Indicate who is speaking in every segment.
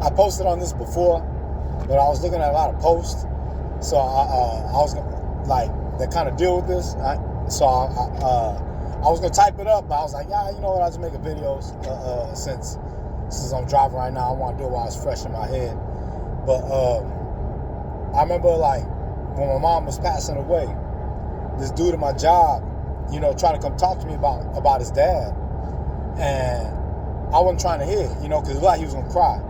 Speaker 1: I posted on this before, but I was looking at a lot of posts, so I was gonna, like, that kind of deal with this. I was gonna type it up, but I was like, yeah, you know what? I'll just make a video since I'm driving right now. I want to do it while it's fresh in my head. But I remember, like, when my mom was passing away, this dude at my job, you know, trying to come talk to me about his dad, and I wasn't trying to hear it, you know, because it looked like he was gonna cry,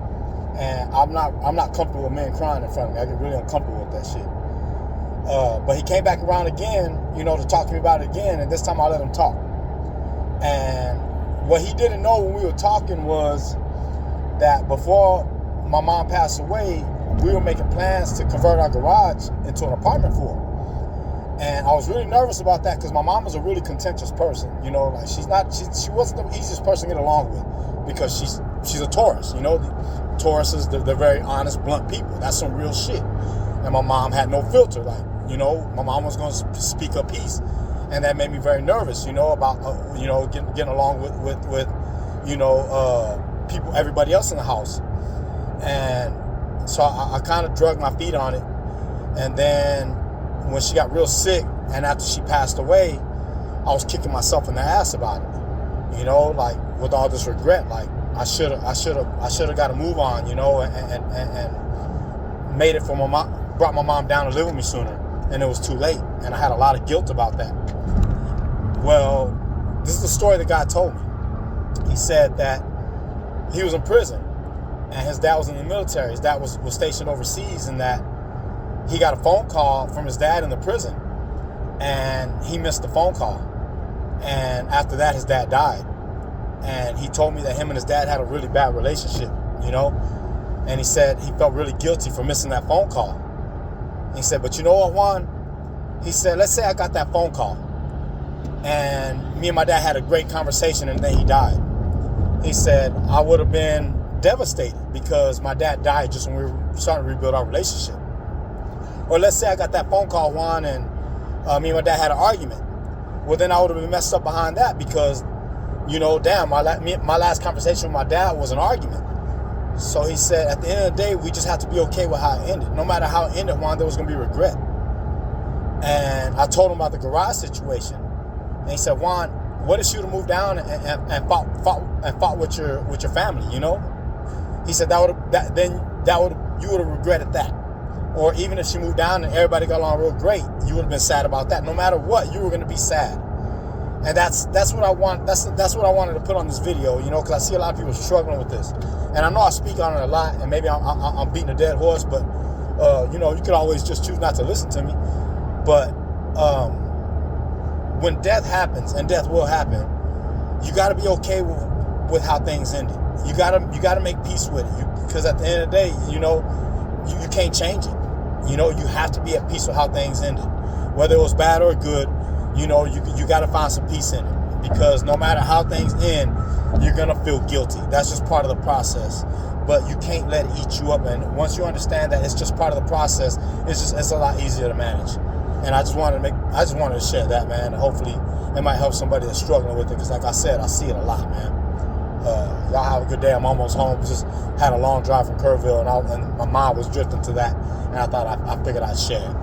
Speaker 1: and I'm not comfortable with men crying in front of me. I get really uncomfortable with that shit. But he came back around again, you know, to talk to me about it again, and this time I let him talk. And what he didn't know when we were talking was that before my mom passed away, we were making plans to convert our garage into an apartment for her. And I was really nervous about that because my mom was a really contentious person. You know, like she wasn't the easiest person to get along with because she's a Taurus. You know, the Tauruses, they're very honest, blunt people. That's some real shit. And my mom had no filter. Like, you know, my mom was going to speak her piece, and that made me very nervous. You know, about you know, getting along with you know, people, everybody else in the house. And so I kind of drug my feet on it, and then when she got real sick and after she passed away, I was kicking myself in the ass about it. You know, like, with all this regret, like I should have got to move on, you know, and made it for my mom, brought my mom down to live with me sooner, and it was too late, and I had a lot of guilt about that. Well, this is the story the guy told me. He said that he was in prison and his dad was in the military. His dad was stationed overseas, and that he got a phone call from his dad in the prison, and he missed the phone call. And after that, his dad died. And he told me that him and his dad had a really bad relationship, you know? And he said he felt really guilty for missing that phone call. And he said, but you know what, Juan? He said, let's say I got that phone call, and me and my dad had a great conversation, and then he died. He said, I would have been devastated because my dad died just when we were starting to rebuild our relationship. Or let's say I got that phone call, Juan, and me and my dad had an argument. Well, then I would have been messed up behind that because, you know, damn, my last conversation with my dad was an argument. So he said, at the end of the day, we just have to be okay with how it ended. No matter how it ended, Juan, there was going to be regret. And I told him about the garage situation. And he said, Juan, what if she would have moved down and fought with your family, you know? He said you would have regretted that. Or even if she moved down and everybody got along real great, you would have been sad about that. No matter what, you were going to be sad. And that's what I want. That's what I wanted to put on this video, you know, because I see a lot of people struggling with this. And I know I speak on it a lot, and maybe I'm beating a dead horse, but you know, you could always just choose not to listen to me. But when death happens, and death will happen, you got to be okay with how things ended. You gotta make peace with it, because at the end of the day, you know, you can't change it. You know, you have to be at peace with how things ended, whether it was bad or good. You know, you got to find some peace in it, because no matter how things end, you're gonna feel guilty. That's just part of the process. But you can't let it eat you up. And once you understand that it's just part of the process, it's a lot easier to manage. And I just wanted to share that, man. And hopefully it might help somebody that's struggling with it, because like I said, I see it a lot, man. Y'all have a good day. I'm almost home. Just had a long drive from Kerrville, and my mind was drifting to that, and I thought I figured I'd share it.